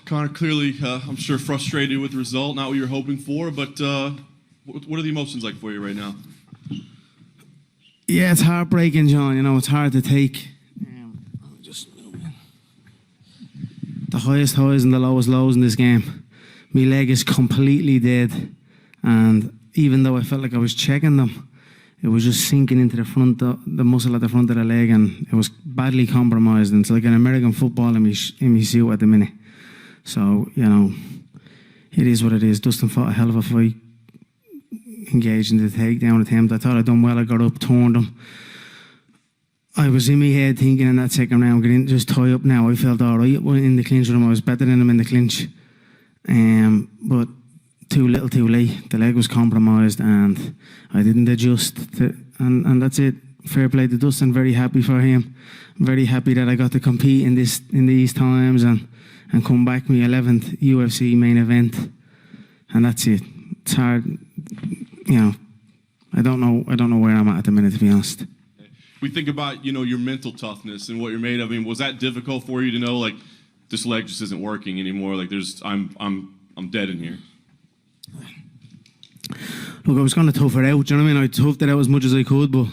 Conor, clearly, I'm sure frustrated with the result, not what you were hoping for, but what are the emotions like for you right now? Yeah, it's heartbreaking, John. You know, it's hard to take. The highest highs and the lowest lows in this game. My leg is completely dead, and even though I felt like I was checking them, it was just sinking into the muscle at the front of the leg, and it was badly compromised. And it's like an American football in me suit at the minute. So, you know, it is what it is. Dustin fought a hell of a fight, engaged in the takedown attempt. I thought I'd done well. I got up, turned him. I was in my head thinking in that second round, get in, just tie up now. I felt all right in the clinch with him. I was better than him in the clinch. But too little, too late. The leg was compromised, and I didn't adjust. And that's it. Fair play to Dustin. Very happy for him. Very happy that I got to compete in these times and come back my 11th UFC main event. And that's it. It's hard, you know. I don't know where I'm at the minute, to be honest. We think about, you know, your mental toughness and what you're made of. I mean, was that difficult for you to know, like, this leg just isn't working anymore? Like, I'm dead in here. Look, I was going to tough it out. Do you know what I mean? I toughed it out as much as I could, but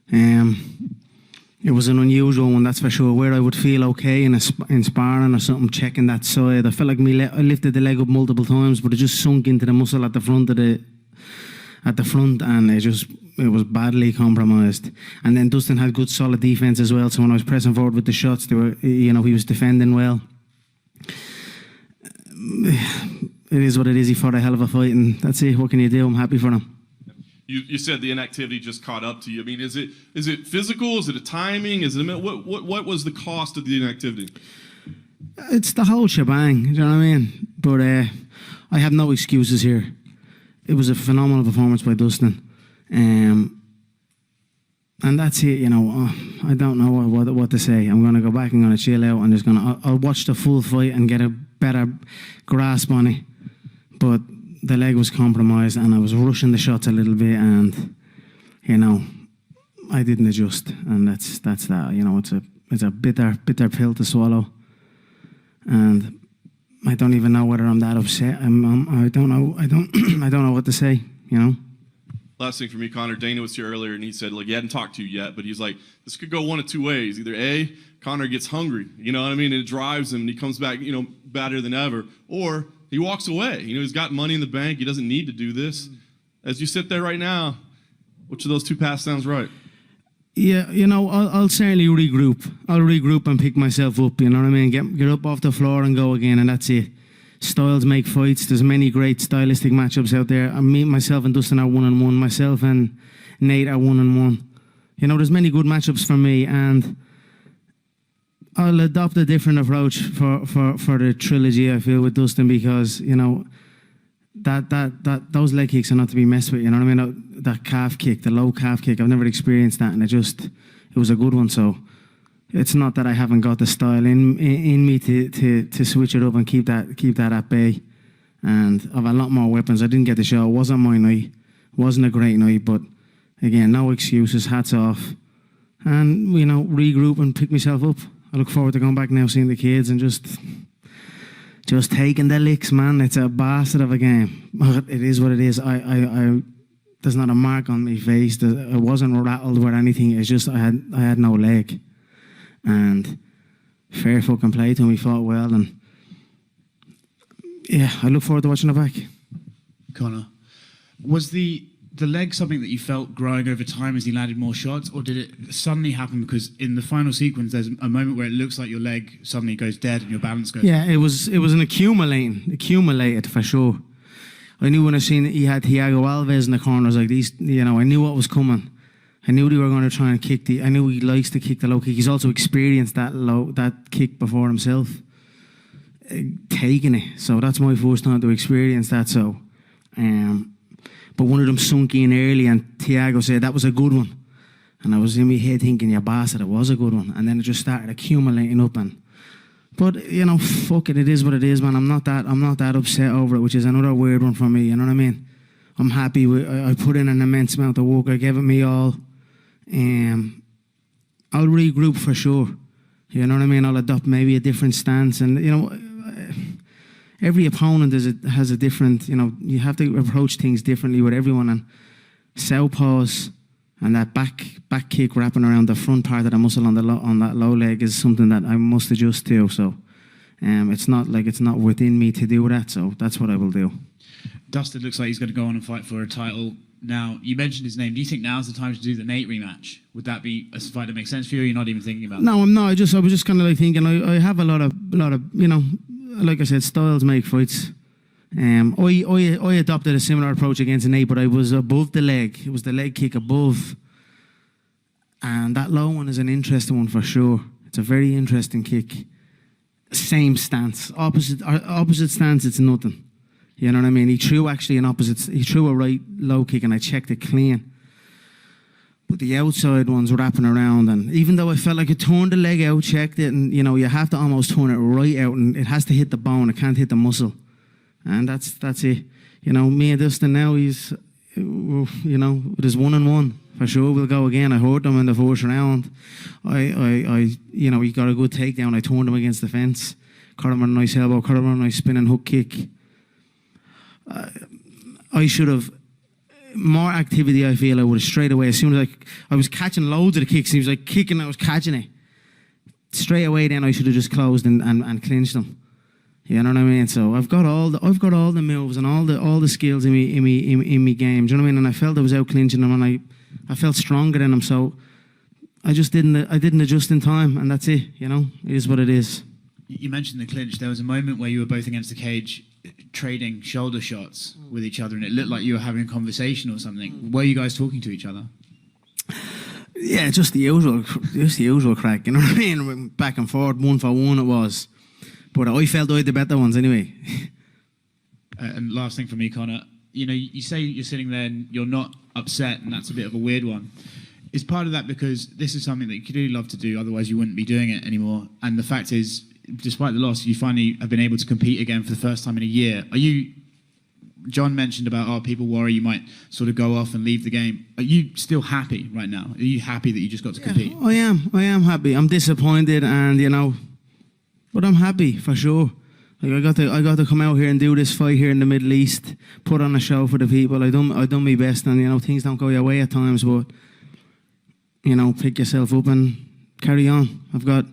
it was an unusual one, that's for sure. Where I would feel okay in sparring or something, checking that side. I felt like I lifted the leg up multiple times, but it just sunk into the muscle at the front and it was badly compromised. And then Dustin had good solid defense as well, so when I was pressing forward with the shots, he was defending well. It is what it is. He fought a hell of a fight, and that's it. What can you do? I'm happy for him. You said the inactivity just caught up to you. I mean, is it physical? Is it a timing? Is it what was the cost of the inactivity? It's the whole shebang. Do you know what I mean? But I have no excuses here. It was a phenomenal performance by Dustin. And that's it, you know. I don't know what to say. I'm going to go back and going to chill out and I'll watch the full fight and get a better grasp on it. But the leg was compromised and I was rushing the shots a little bit, and, you know, I didn't adjust, and that's that. You know, it's a bitter pill to swallow, and I don't even know whether I'm that upset. I don't know. I don't know what to say. You know. Last thing for me, Conor. Dana was here earlier, and he said, like, he hadn't talked to you yet, but he's like, this could go one of two ways. Either A, Conor gets hungry, you know what I mean, and it drives him, and he comes back, you know, better than ever, or he walks away. You know, he's got money in the bank. He doesn't need to do this. As you sit there right now, which of those two paths sounds right? Yeah, you know, I'll certainly regroup. I'll regroup and pick myself up, you know what I mean? Get up off the floor and go again, and that's it. Styles make fights. There's many great stylistic matchups out there. Myself and Dustin are 1-1. Myself and Nate are 1-1. You know, there's many good matchups for me, and I'll adopt a different approach for the trilogy, I feel, with Dustin, because, you know, that those leg kicks are not to be messed with, you know what I mean? That calf kick, the low calf kick, I've never experienced that, and it was a good one. So it's not that I haven't got the style in me to switch it up and keep that at bay. And I've a lot more weapons. I didn't get the show. It wasn't my night. It wasn't a great night, but again, no excuses, hats off. And, you know, regroup and pick myself up. I look forward to going back now, seeing the kids, and just taking the licks, man. It's a bastard of a game. But it is what it is. There's not a mark on my face. I wasn't rattled with anything. It's just I had no leg. And fair fucking play to him. He fought well, and yeah, I look forward to watching it back. Conor, was the leg something that you felt growing over time as he landed more shots, or did it suddenly happen because in the final sequence there's a moment where it looks like your leg suddenly goes dead and your balance goes? Yeah, it was an accumulated for sure. I knew when I seen he had Thiago Alves in the corners like these, you know, I knew what was coming. I knew they were going to try and kick I knew he likes to kick the low kick. He's also experienced that kick before himself, taking it. So that's my first time to experience that. So, but one of them sunk in early, and Thiago said that was a good one. And I was in my head thinking, yeah, bastard, it was a good one. And then it just started accumulating up. But you know, fuck it is what it is, man. I'm not that upset over it, which is another weird one for me. You know what I mean? I'm happy with. I put in an immense amount of work. I gave it me all. I'll regroup for sure. You know what I mean? I'll adopt maybe a different stance, and you know, every opponent has a different, you have to approach things differently with everyone. And southpaws and that back kick wrapping around the front part of the muscle on that low leg is something that I must adjust to. So it's not within me to do that. So that's what I will do. Dustin looks like he's going to go on and fight for a title. Now, you mentioned his name. Do you think now's the time to do the Nate rematch? Would that be a fight that makes sense for you, or you're not even thinking about that? No, I'm not. I was just kind of like thinking, I have a lot of, like I said, styles make fights. I adopted a similar approach against Nate, but I was above the leg. It was the leg kick above. And that low one is an interesting one for sure. It's a very interesting kick. Same stance. Opposite stance, it's nothing. You know what I mean? He threw a right low kick and I checked it clean. But the outside one's wrapping around, and even though I felt like I turned the leg out, checked it, and you have to almost turn it right out, and it has to hit the bone, it can't hit the muscle. And that's it. Me and Dustin now, he's, it is 1-1. For sure we'll go again. I hurt him in the first round. He got a good takedown. I turned him against the fence. Caught him on a nice elbow, caught him on a nice spinning hook kick. I should have more activity. I feel I would have straight away, as soon as I was catching loads of the kicks, he was like kicking, I was catching it straight away. Then I should have just closed and clinched him. You know what I mean? So I've got all the moves and all the skills in me game. Do you know what I mean? And I felt I was out clinching him, and I felt stronger than him. So I didn't adjust in time, and that's it. It is what it is. You mentioned the clinch. There was a moment where you were both against the cage, trading shoulder shots with each other, and it looked like you were having a conversation or something. Were you guys talking to each other? Yeah, just the usual crack. You know what I mean? Back and forth, 1-for-1 it was. But I felt I had the better ones anyway. And last thing for me, Conor, you say you're sitting there and you're not upset, and that's a bit of a weird one. Is part of that because this is something that you could really love to do, otherwise you wouldn't be doing it anymore? And the fact is, despite the loss, you finally have been able to compete again for the first time in a year. John mentioned about, people worry you might sort of go off and leave the game. Are you still happy right now? Are you happy that you just got to compete? I am happy. I'm disappointed, and but I'm happy for sure. Like I got to come out here and do this fight here in the Middle East, put on a show for the people. I done my best, and things don't go your way at times, but pick yourself up and carry on. I've got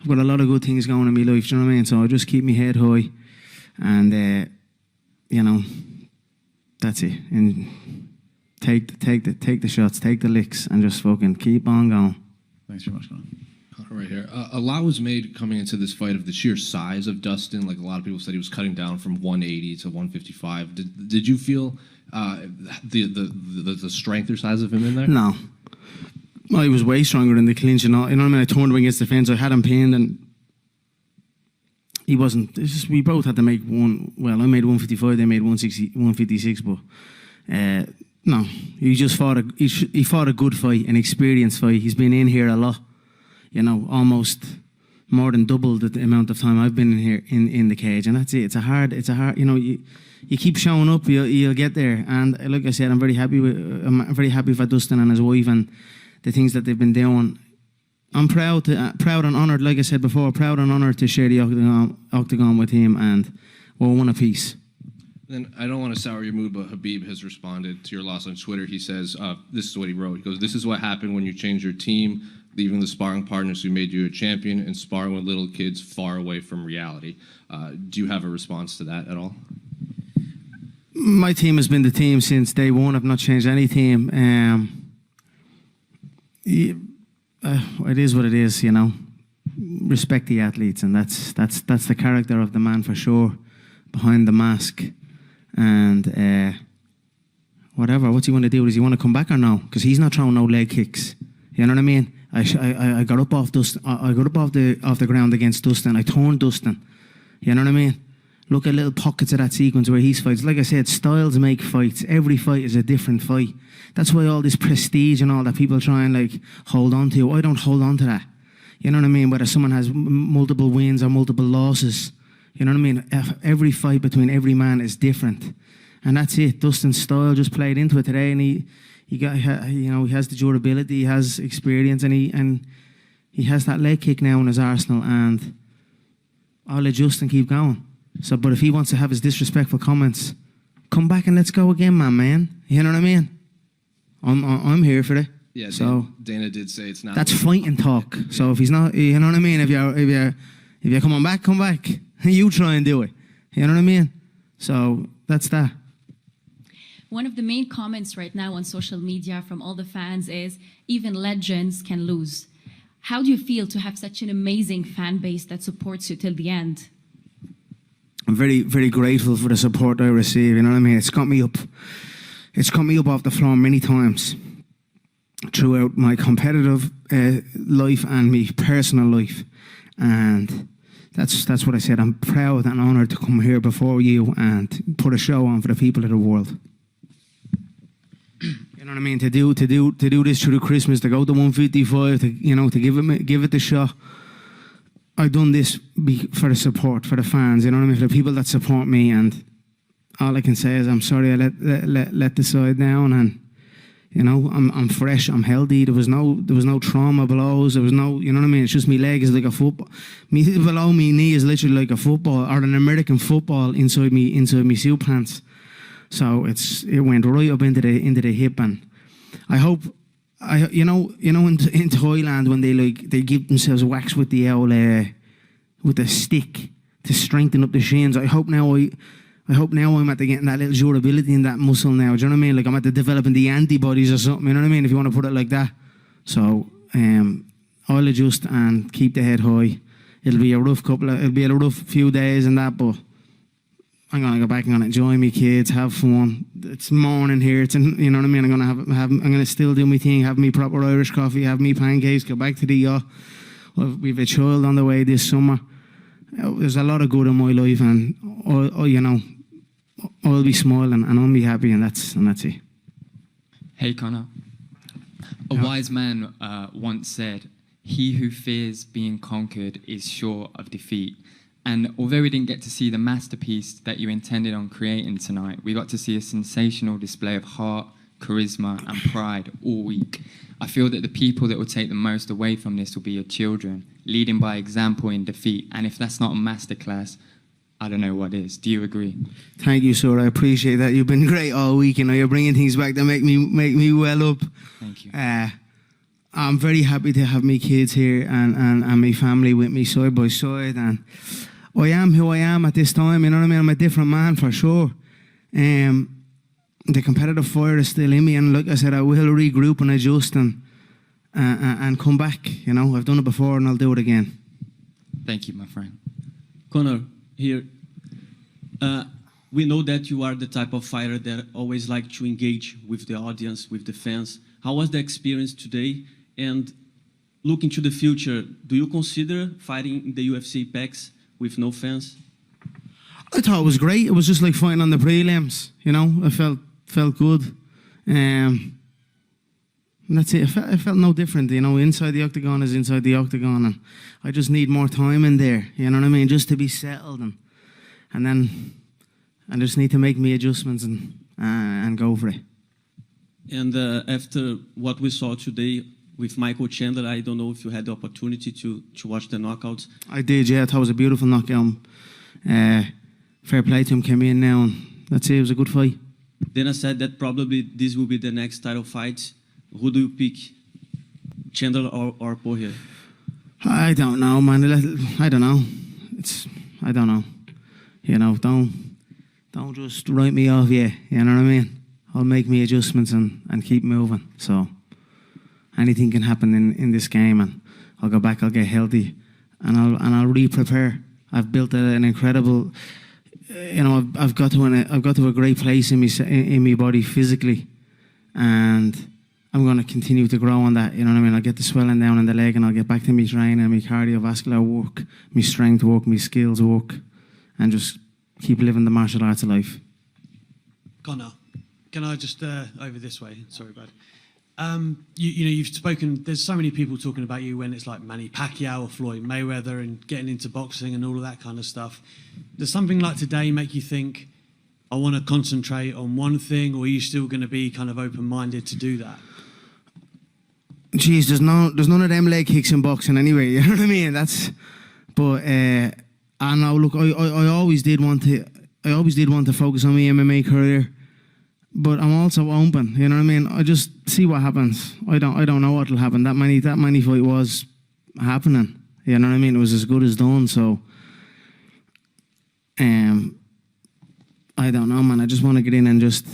a lot of good things going in my life. Do you know what I mean? So I just keep my head high, and that's it. And take the shots, take the licks, and just fucking keep on going. Thanks very much, Conor. Right here. A lot was made coming into this fight of the sheer size of Dustin. Like a lot of people said, he was cutting down from 180 to 155. Did you feel the strength or size of him in there? No. Well, he was way stronger in the clinch and all. You know what I mean? I turned him against the fence. I had him pinned, and he wasn't. It's just, we both had to make one. Well, I made 155. They made 156. But no, he just fought he fought a good fight, an experienced fight. He's been in here a lot. Almost more than double the amount of time I've been in here in the cage, and that's it. It's a hard. You keep showing up, you'll get there. And like I said, I'm very happy for Dustin and his wife and the things that they've been doing. I'm proud and honoured, like I said before, proud and honoured to share the octagon with him, and we're one apiece. Then I don't want to sour your mood, but Habib has responded to your loss on Twitter. He says, this is what he wrote. He goes, "This is what happened when you change your team, leaving the sparring partners who made you a champion and sparring with little kids far away from reality." Do you have a response to that at all? My team has been the team since day one. I've not changed any team. It is what it is, Respect the athletes, and that's the character of the man for sure, behind the mask. And whatever, what's he want to do? Does he want to come back or no? Because he's not throwing no leg kicks. You know what I mean? I got up off Dustin. I got up off the ground against Dustin. I turned Dustin. You know what I mean? Look at little pockets of that sequence where he's fights. Like I said, styles make fights. Every fight is a different fight. That's why all this prestige and all that people try and hold on to. I don't hold on to that. You know what I mean? Whether someone has multiple wins or multiple losses. You know what I mean? Every fight between every man is different, and that's it. Dustin's style just played into it today, and he has the durability, he has experience, and he has that leg kick now in his arsenal, and I'll adjust and keep going. So, but if he wants to have his disrespectful comments, come back and let's go again, man. You know what I mean? I'm here for it. Yeah, So Dana did say it's not. that's fighting talk. So if he's not, you know what I mean? If you're coming back, come back. You try and do it. You know what I mean? So that's that. One of the main comments right now on social media from all the fans is even legends can lose. How do you feel to have such an amazing fan base that supports you till the end? I'm very, very grateful for the support I receive. You know what I mean? It's got me up off the floor many times throughout my competitive life and my personal life. And that's what I said. I'm proud and honoured to come here before you and put a show on for the people of the world. You know what I mean? To do this through the Christmas, to go to 155, to give it the shot. I've done this for the support, for the fans. You know what I mean? For the people that support me, and all I can say is I'm sorry I let the side down, and I'm fresh, I'm healthy. There was no trauma blows. There was no, you know what I mean? It's just my leg is like a football. Below me knee is literally like a football or an American football inside me suit pants. So it went right up into the hip, and I hope in Thailand when they give themselves wax with the old with the stick to strengthen up the shins. I hope now I'm at the getting that little durability in that muscle now. Do you know what I mean? Like I'm at the developing the antibodies or something. You know what I mean? If you want to put it like that. So I'll adjust and keep the head high. It'll be a rough few days and that, but I'm gonna go back and gonna enjoy my kids, have fun. It's morning here. You know what I mean. I'm gonna still do my thing, have me proper Irish coffee, have me pancakes, go back to the yacht. We've a child on the way this summer. There's a lot of good in my life, and I'll be smiling and I'll be happy, and that's it. Hey Conor, a wise man once said, "He who fears being conquered is sure of defeat." And although we didn't get to see the masterpiece that you intended on creating tonight, we got to see a sensational display of heart, charisma, and pride all week. I feel that the people that will take the most away from this will be your children, leading by example in defeat. And if that's not a masterclass, I don't know what is. Do you agree? Thank you, sir. I appreciate that. You've been great all week. You're bringing things back that make me well up. Thank you. I'm very happy to have my kids here and my family with me side by side. And I am who I am at this time. You know what I mean? I'm a different man for sure. The competitive fire is still in me, and like I said, I will regroup and adjust and come back. I've done it before and I'll do it again. Thank you, my friend. Conor, here, we know that you are the type of fighter that always like to engage with the audience, with the fans. How was the experience today? And looking to the future, do you consider fighting in the UFC PAX with no fans? I thought it was great. It was just like fighting on the prelims. I felt good. And that's it. I felt no different. Inside the octagon is inside the octagon, and I just need more time in there. You know what I mean? Just to be settled, and then I just need to make me adjustments and go for it. And after what we saw today with Michael Chandler, I don't know if you had the opportunity to watch the knockouts. I did, yeah. I thought it was a beautiful knockout. Fair play to him, came in now, and that's it. It was a good fight. Dana said that probably this will be the next title fight. Who do you pick, Chandler or Poirier? I don't know, man. I don't know. I don't know. Don't just write me off, yeah. You know what I mean? I'll make me adjustments and keep moving. So anything can happen in this game, and I'll go back, I'll get healthy, and I'll re-prepare. I've built an incredible, I've got to a great place in my body physically, and I'm going to continue to grow on that. You know what I mean? I'll get the swelling down in the leg, and I'll get back to my training, my cardiovascular work, my strength work, my skills work, and just keep living the martial arts life. Conor, can I just over this way? Sorry, bud. You've spoken. There's so many people talking about you when it's like Manny Pacquiao or Floyd Mayweather and getting into boxing and all of that kind of stuff. Does something like today make you think, I want to concentrate on one thing, or are you still going to be kind of open-minded to do that? Jeez, there's none of them leg kicks in boxing anyway. You know what I mean? But I know. Look, I always did want to. I always did want to focus on my MMA career, but I'm also open. You know what I mean? I just see what happens. I don't know what'll happen. That many fight was happening. You know what I mean? It was as good as done. So, I don't know, man. I just want to get in and just,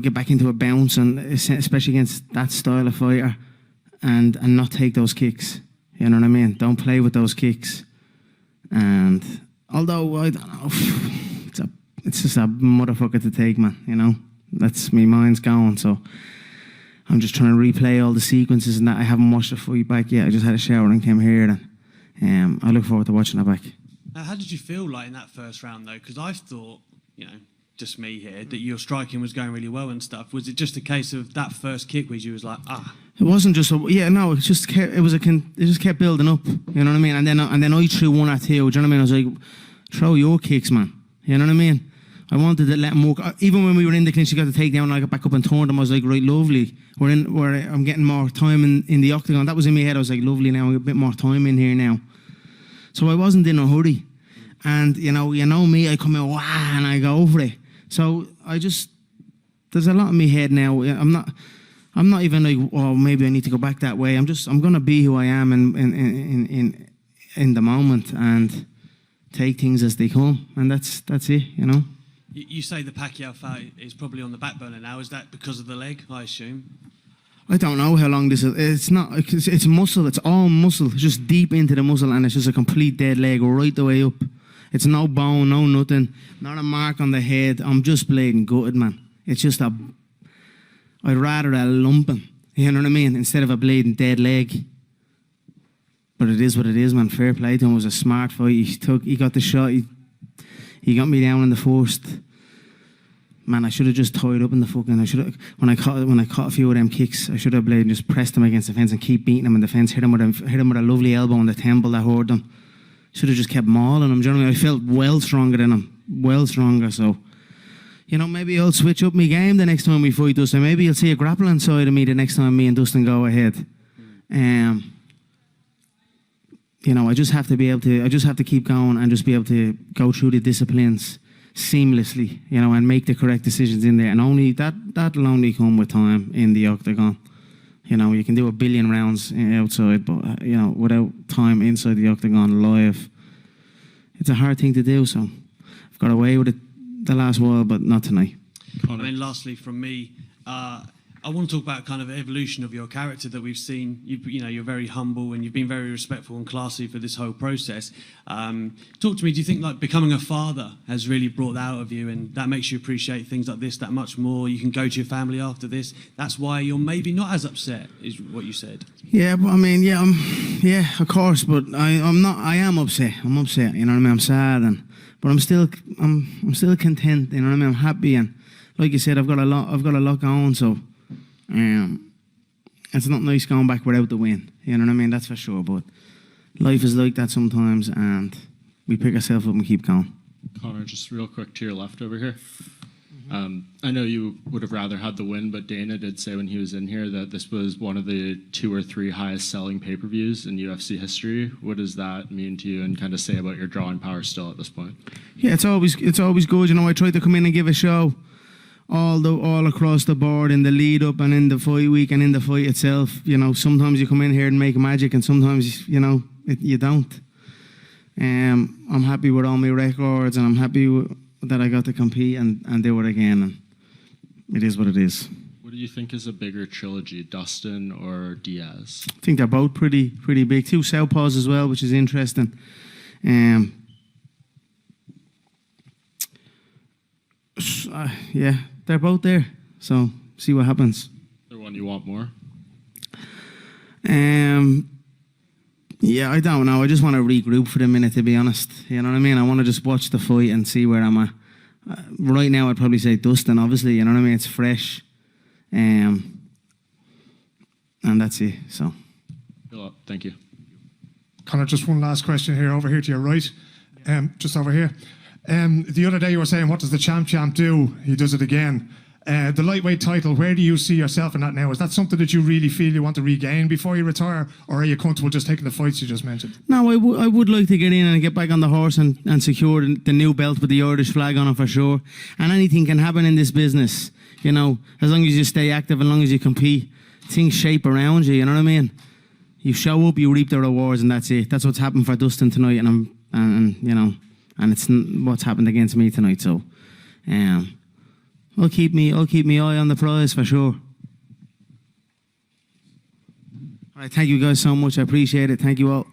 get back into a bounce, and especially against that style of fighter, and not take those kicks. You know what I mean? Don't play with those kicks. And although I don't know, it's just a motherfucker to take, man. That's me mind's going. So I'm just trying to replay all the sequences and that. I haven't watched the fight back yet. I just had a shower and came here. And I look forward to watching it back. How did you feel like in that first round though? Because I thought, just me here, that your striking was going really well and stuff. Was it just a case of that first kick where you was like, It wasn't just it just kept, it just kept building up. You know what I mean? And then I threw one at you. Do you know what I mean? I was like, throw your kicks, man. You know what I mean? I wanted to let him work. Even when we were in the clinch, you got to take down, and I got back up and turned him. I was like, right, lovely. Where I'm getting more time in the octagon. That was in my head. I was like, lovely now. I get a bit more time in here now. So I wasn't in a hurry. And you know me, I come in, wow, and I go for it. So there's a lot in my head now. I'm not even like, oh, maybe I need to go back that way. I'm gonna be who I am in the moment and take things as they come, and that's it. You say the Pacquiao fight is probably on the back burner now. Is that because of the leg, I assume? I don't know how long this is. It's not. It's muscle. It's all muscle. It's just deep into the muscle, and it's just a complete dead leg right the way up. It's no bone, no nothing, not a mark on the head. I'm just bleeding gutted, man. It's just I'd rather a lumping, you know what I mean, instead of a bleeding dead leg. But it is what it is, man. Fair play to him. It was a smart fight. He got the shot. He got me down in the first. Man, I should have just tied up in the fucking. When I caught a few of them kicks, I should have played and just pressed him against the fence and keep beating him in the fence. Hit him with a lovely elbow on the temple that hurt him. Should have just kept mauling him. Do you know what I mean? I felt well stronger than him, well stronger. So, maybe I'll switch up my game the next time we fight Dustin. Maybe you'll see a grappling side of me the next time me and Dustin go ahead. I just have to be able to. I just have to keep going and just be able to go through the disciplines seamlessly, and make the correct decisions in there. And only that'll only come with time in the octagon. You can do a billion rounds outside, but without time inside the octagon live, it's a hard thing to do. So I've got away with it the last while, but not tonight. And then lastly from me, I want to talk about kind of evolution of your character that we've seen. You're very humble and you've been very respectful and classy for this whole process. Talk to me. Do you think like becoming a father has really brought that out of you, and that makes you appreciate things like this that much more? You can go to your family after this. That's why you're maybe not as upset, is what you said. Yeah, but I mean, of course. But I'm not. I am upset. I'm upset. You know what I mean? I'm sad, but I'm still content. You know what I mean? I'm happy, and like you said, I've got a lot going. So. It's not nice going back without the win, you know what I mean, that's for sure, but life is like that sometimes, and we pick ourselves up and keep going. Conor, just real quick to your left over here. I know you would have rather had the win, but Dana did say when he was in here that this was one of the 2 or 3 highest selling pay-per-views in UFC history. What does that mean to you, and kind of say about your drawing power still at this point? Yeah, it's always good, I tried to come in and give a show all across the board in the lead up and in the fight week and in the fight itself. Sometimes you come in here and make magic, and sometimes you don't. I'm happy with all my records, and I'm happy that I got to compete and do it again, and it is what it is. What do you think is a bigger trilogy, Dustin or Diaz? I think they're both pretty big. 2 southpaws as well, which is interesting. They're both there, so see what happens. Is there one you want more? I don't know. I just want to regroup for a minute, to be honest. You know what I mean? I want to just watch the fight and see where I'm at. Right now, I'd probably say Dustin, obviously. You know what I mean? It's fresh. And that's it, so. Thank you. Conor, just one last question here, over here to your right. Just over here. The other day you were saying, what does the champ do? He does it again. The lightweight title, where do you see yourself in that now? Is that something that you really feel you want to regain before you retire, or are you comfortable just taking the fights you just mentioned? No, I would like to get in and get back on the horse and secure the new belt with the Irish flag on it for sure. And anything can happen in this business, you know, as long as you stay active, as long as you compete, things shape around you, you know what I mean? You show up, you reap the rewards, and that's it. That's what's happened for Dustin tonight, and you know, and it's what's happened against me tonight. So, I'll keep me eye on the prize for sure. All right, thank you guys so much. I appreciate it. Thank you all.